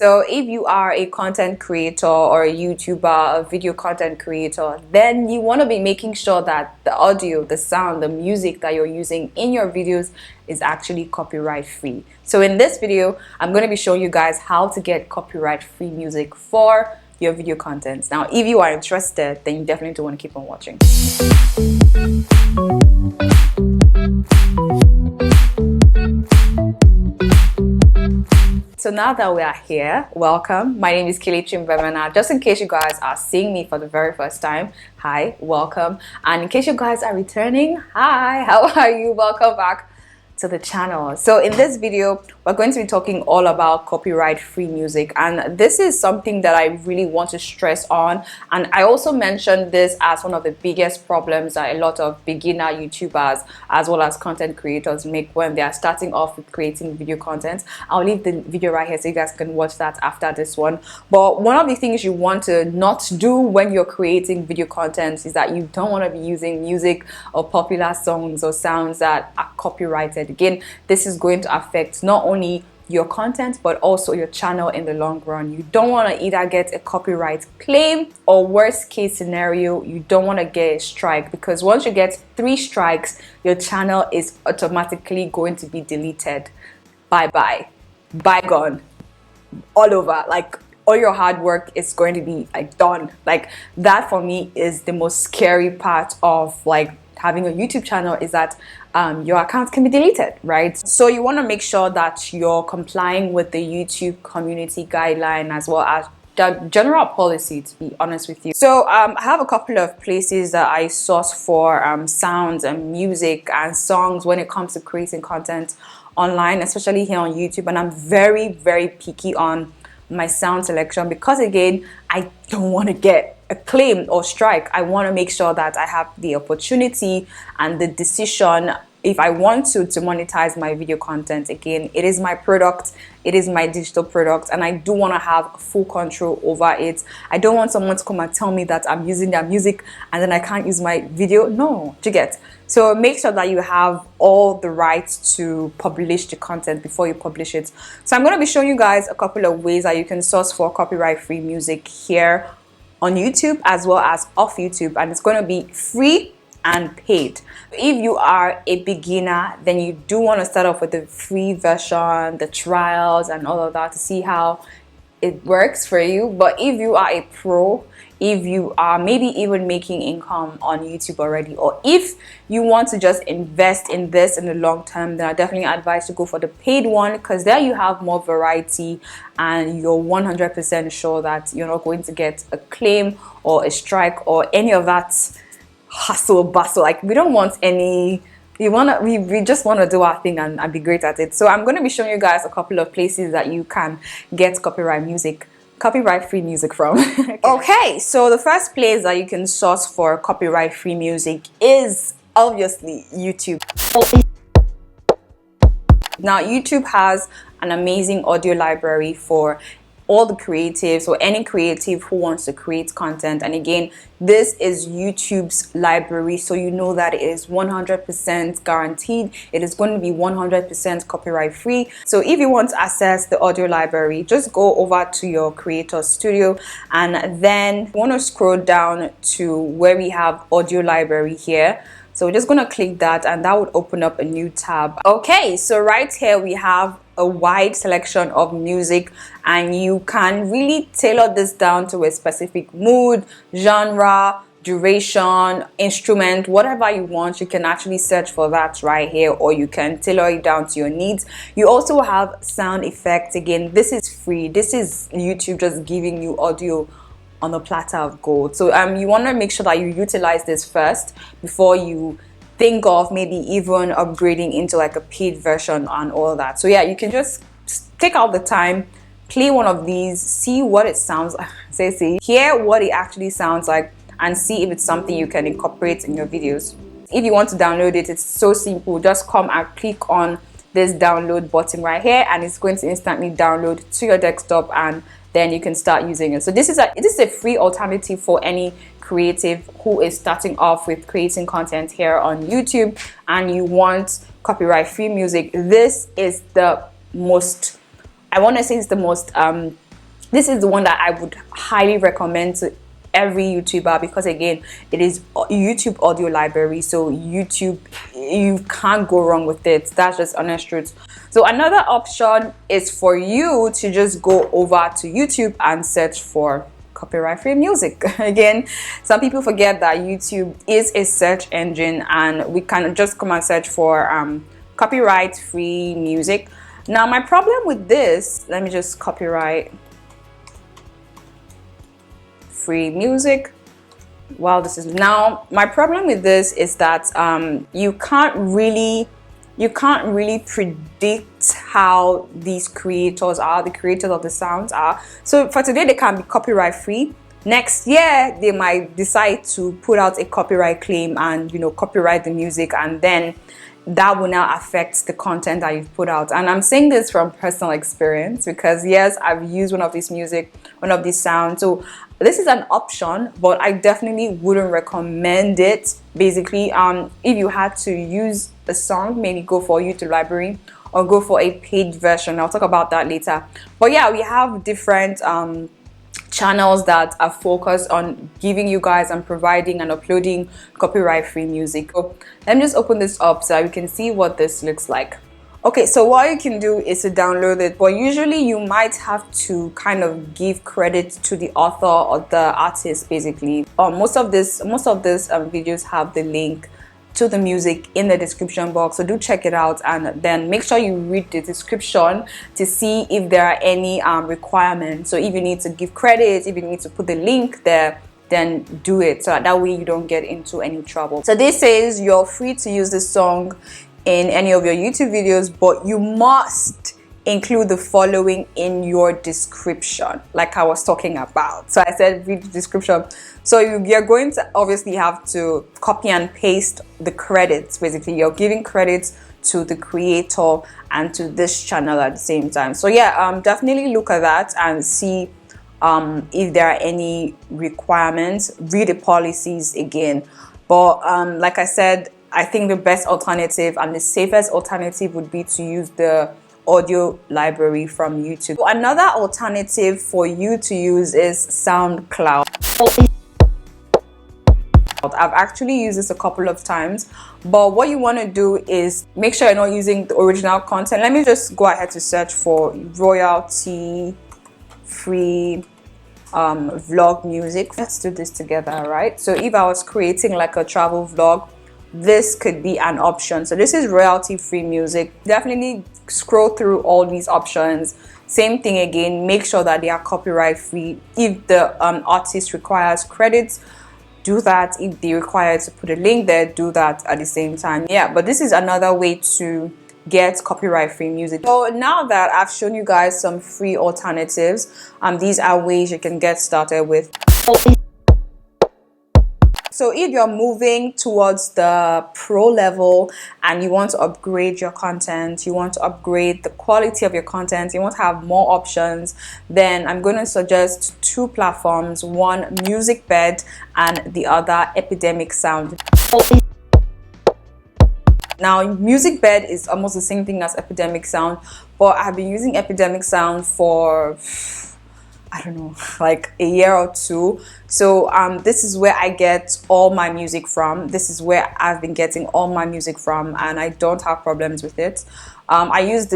So if you are a content creator or a YouTuber, a video content creator, then you want to be making sure that the audio, the sound, the music that you're using in your videos is actually copyright free. So in this video, I'm going to be showing you guys how to get copyright free music for your video content. Now, if you are interested, then you definitely want to keep on watching. So now that we are here, welcome. My name is Kelechi Mbemena. Just in case you guys are seeing me for the very first time, hi, welcome. And in case you guys are returning, hi, how are you? Welcome back to the channel. So in this video, we're going to be talking all about copyright free music, and this is something that I really want to stress on. And I also mentioned this as one of the biggest problems that a lot of beginner YouTubers as well as content creators make when they are starting off with creating video content. I'll leave the video right here so you guys can watch that after this one. But one of the things you want to not do when you're creating video content is that you don't want to be using music or popular songs or sounds that are copyrighted. Again, this is going to affect not only your content but also your channel in the long run. You don't want to either get a copyright claim, or worst case scenario, you don't want to get a strike, because once you get 3 strikes, your channel is automatically going to be deleted. Bye-bye, bygone, all over. Like, all your hard work is going to be like done. Like, that for me is the most scary part of like having a YouTube channel, is that your account can be deleted, right? So you want to make sure that you're complying with the YouTube community guideline as well as the general policy, to be honest with you. So I have a couple of places that I source for sounds and music and songs when it comes to creating content online, especially here on YouTube. And I'm very, very picky on my sound selection because, again, I don't want to get a claim or strike. I want to make sure that I have the opportunity and the decision if I want to monetize my video content. Again, it is my product, it is my digital product, and I do want to have full control over it. I don't want someone to come and tell me that I'm using their music and then I can't use my video. No, do you get? So make sure that you have all the rights to publish the content before you publish it. So I'm going to be showing you guys a couple of ways that you can source for copyright free music here on YouTube as well as off YouTube, and it's going to be free and paid. If you are a beginner, then you do want to start off with the free version, the trials and all of that, to see how it works for you. But if you are a pro, if you are maybe even making income on YouTube already, or if you want to just invest in this in the long term, then I definitely advise to go for the paid one, because there you have more variety and you're 100% sure that you're not going to get a claim or a strike or any of that hustle bustle. Like, we don't want any. We just want to do our thing and be great at it. So I'm going to be showing you guys a couple of places that you can get copyright free music from. Okay, so the first place that you can source for copyright free music is obviously YouTube. Now, YouTube has an amazing audio library for all the creatives or any creative who wants to create content. And again, this is YouTube's library, so you know that it is 100% guaranteed. It is going to be 100% copyright free. So if you want to access the audio library, just go over to your creator studio and then you want to scroll down to where we have audio library here. So we're just going to click that and that would open up a new tab. Okay, so right here we have a wide selection of music, and you can really tailor this down to a specific mood, genre, duration, instrument, whatever you want. You can actually search for that right here, or you can tailor it down to your needs. You also have sound effects. Again, this is free. This is YouTube just giving you audio on a platter of gold. So you want to make sure that you utilize this first before you think of maybe even upgrading into like a paid version and all that. So yeah, you can just take out the time, play one of these, see what it sounds like, hear what it actually sounds like, and see if it's something you can incorporate in your videos. If you want to download it, it's so simple. Just come and click on this download button right here, and it's going to instantly download to your desktop, and then you can start using it. So this is a free alternative for any creative who is starting off with creating content here on YouTube and you want copyright free music. This is the most, I want to say it's the most This is the one that I would highly recommend to every YouTuber, because again, it is YouTube audio library, so YouTube, you can't go wrong with it. That's just honest truth. So another option is for you to just go over to YouTube and search for copyright free music. Again, some people forget that YouTube is a search engine, and we can just come and search for copyright free music. Now my problem with this, let me just copyright free music. Wow, this is, now my problem with this is that you can't really predict how these creators are, the creators of the sounds are. So for today they can be copyright free. Next year they might decide to put out a copyright claim and, you know, copyright the music, and then that will now affect the content that you've put out. And I'm saying this from personal experience, because yes, I've used one of these sounds. So this is an option, but I definitely wouldn't recommend it. Basically, if you had to use a song, maybe go for YouTube library or go for a paid version. I'll talk about that later. But yeah, we have different channels that are focused on giving you guys and providing and uploading copyright free music. So let me just open this up so that we can see what this looks like. Okay, so what you can do is to download it, but usually you might have to kind of give credit to the author or the artist. Basically, most of these videos have the link to the music in the description box, so do check it out, and then make sure you read the description to see if there are any requirements. So if you need to give credit, if you need to put the link there, then do it, so that way you don't get into any trouble. So this says you're free to use this song in any of your YouTube videos, but you must include the following in your description, like I was talking about. So I said read the description. So you're going to obviously have to copy and paste the credits. Basically, you're giving credits to the creator and to this channel at the same time. So yeah, definitely look at that and see if there are any requirements. Read the policies again. But like I said, I think the best alternative and the safest alternative would be to use the audio library from YouTube. So another alternative for you to use is SoundCloud. I've actually used this a couple of times, but what you want to do is make sure you're not using the original content. Let me just go ahead to search for royalty free vlog music. Let's do this together, right? So if I was creating like a travel vlog, this could be an option. So this is royalty free music. Definitely scroll through all these options. Same thing again, make sure that they are copyright free. If the artist requires credits, do that. If they require to put a link there, do that at the same time. Yeah, but this is another way to get copyright free music. So now that I've shown you guys some free alternatives, these are ways you can get started with. So if you're moving towards the pro level and you want to upgrade your content, you want to upgrade the quality of your content, you want to have more options, then I'm going to suggest two platforms, one MusicBed and the other Epidemic Sound. Now, MusicBed is almost the same thing as Epidemic Sound, but I've been using Epidemic Sound for, I don't know, like a year or two. So this is where I get all my music from. This is where I've been getting all my music from, and I don't have problems with it. I use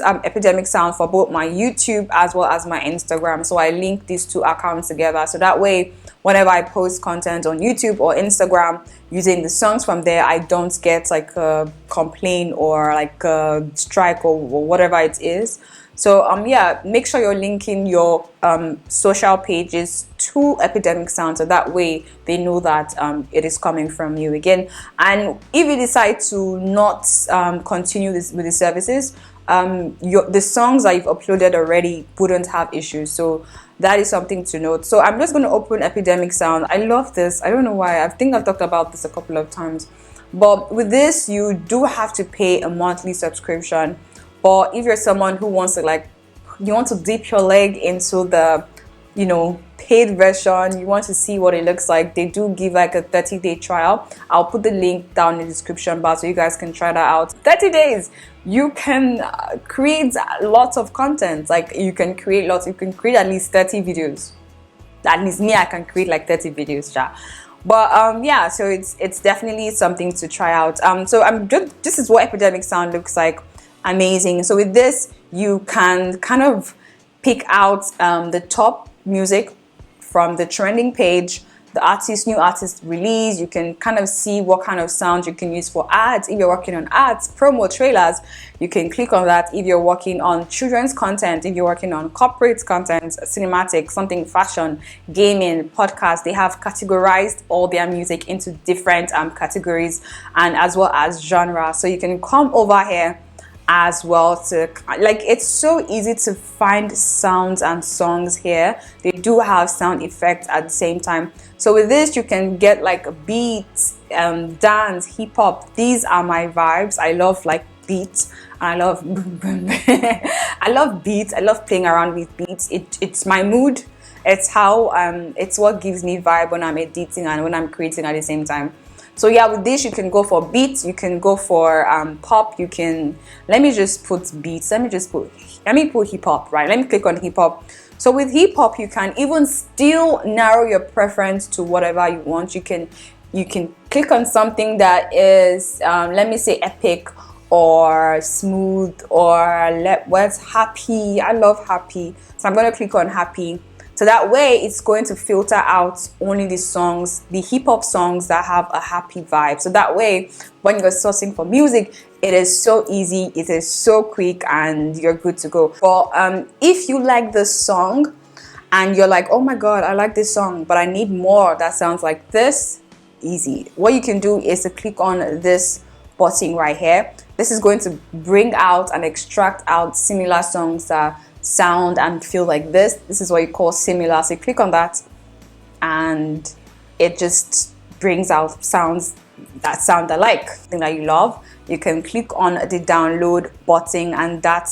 Epidemic Sound for both my YouTube as well as my Instagram. So I link these two accounts together, so that way whenever I post content on YouTube or Instagram using the songs from there, I don't get like a complaint or like a strike or whatever it is. So yeah, make sure you're linking your social pages to Epidemic Sound, so that way they know that it is coming from you again. And if you decide to not continue with the services, the songs that you've uploaded already wouldn't have issues. So that is something to note. So I'm just going to open Epidemic Sound. I love this. I don't know why. I think I've talked about this a couple of times. But with this, you do have to pay a monthly subscription. But if you're someone who wants to you want to dip your leg into the, paid version, you want to see what it looks like, they do give like a 30-day trial. I'll put the link down in the description bar so you guys can try that out. 30 days, you can create lots of content. Like you can create at least 30 videos. At least me, I can create like 30 videos, ja. But yeah, so it's definitely something to try out. So this is what Epidemic sound looks like. Amazing. So with this, you can kind of pick out the top music from the trending page, the new artist release. You can kind of see what kind of sound you can use for ads. If you're working on ads, promo, trailers, you can click on that. If you're working on children's content, if you're working on corporate content, cinematic, something fashion, gaming, podcast, they have categorized all their music into different categories and as well as genre. So you can come over here as well to, like, it's so easy to find sounds and songs here. They do have sound effects at the same time. So with this, you can get like beats, dance, hip hop. These are my vibes. I love like beats. I love I love beats. I love playing around with beats. It's my mood. It's how it's what gives me vibe when I'm editing and when I'm creating at the same time. So yeah, with this you can go for beats, you can go for pop, you can, let me just put beats, let me put hip hop, right? Let me click on hip hop. So with hip hop, you can even still narrow your preference to whatever you want. You can click on something that is, let me say epic or smooth or what's happy. I love happy. So I'm going to click on happy. So that way it's going to filter out only the songs, the hip hop songs that have a happy vibe. So that way when you're sourcing for music, it is so easy, it is so quick, and you're good to go. But if you like this song and you're like, oh my god, I like this song, but I need more that sounds like this, easy. What you can do is to click on this button right here. This is going to bring out and extract out similar songs that sound and feel like this. This is what you call similar. So you click on that and it just brings out sounds that sound alike, something that you love. You can click on the download button and that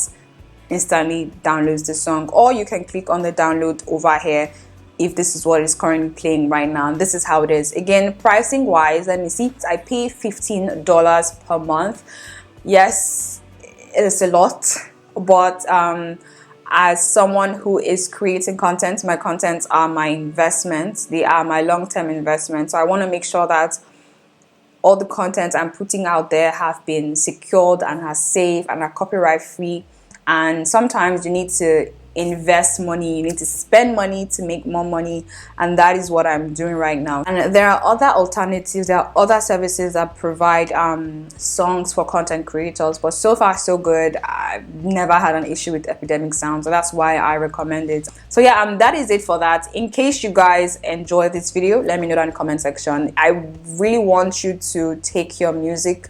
instantly downloads the song, or you can click on the download over here if this is what is currently playing right now. This is how it is. Again, pricing wise, let me see, I pay $15 per month. Yes, it is a lot, but as someone who is creating content, my contents are my investment. They are my long-term investment. So I want to make sure that all the content I'm putting out there have been secured and are safe and are copyright free. And sometimes you need to invest money, you need to spend money to make more money, and that is what I'm doing right now. And there are other alternatives, there are other services that provide songs for content creators, but so far so good. I've never had an issue with Epidemic Sound, so that's why I recommend it. So yeah, that is it for that. In case you guys enjoy this video, let me know down in the comment section. I really want you to take your music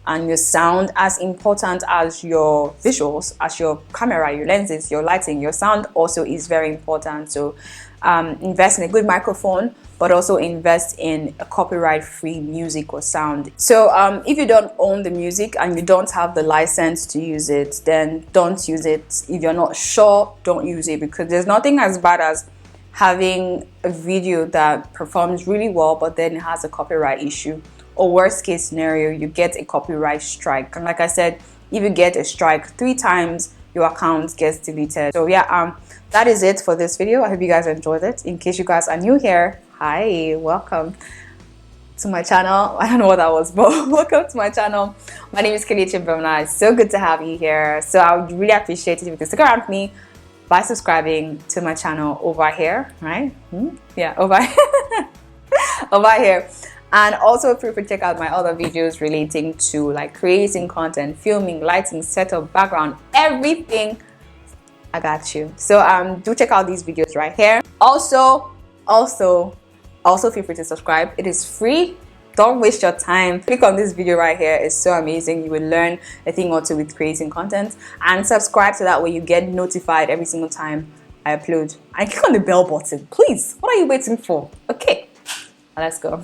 and your sound as important as your visuals, as your camera, your lenses, your lighting. Your sound also is very important. So invest in a good microphone, but also invest in a copyright-free music or sound. So if you don't own the music and you don't have the license to use it, then don't use it. If you're not sure, don't use it, because there's nothing as bad as having a video that performs really well, but then it has a copyright issue. Or worst case scenario, you get a copyright strike. And like I said, if you get a strike 3 times, your account gets deleted. So yeah, that is it for this video. I hope you guys enjoyed it. In case you guys are new here, hi, welcome to my channel. I don't know what that was, but welcome to my channel. My name is Kelechi Mbemna. It's so good to have you here. So I would really appreciate it if you could stick around with me by subscribing to my channel over here, right? Yeah, over over here. And also feel free to check out my other videos relating to like creating content, filming, lighting, setup, background, everything. I got you. So do check out these videos right here. Also feel free to subscribe. It is free. Don't waste your time. Click on this video right here. It's so amazing. You will learn a thing or two with creating content. And subscribe so that way you get notified every single time I upload. And click on the bell button, please. What are you waiting for? Okay, let's go.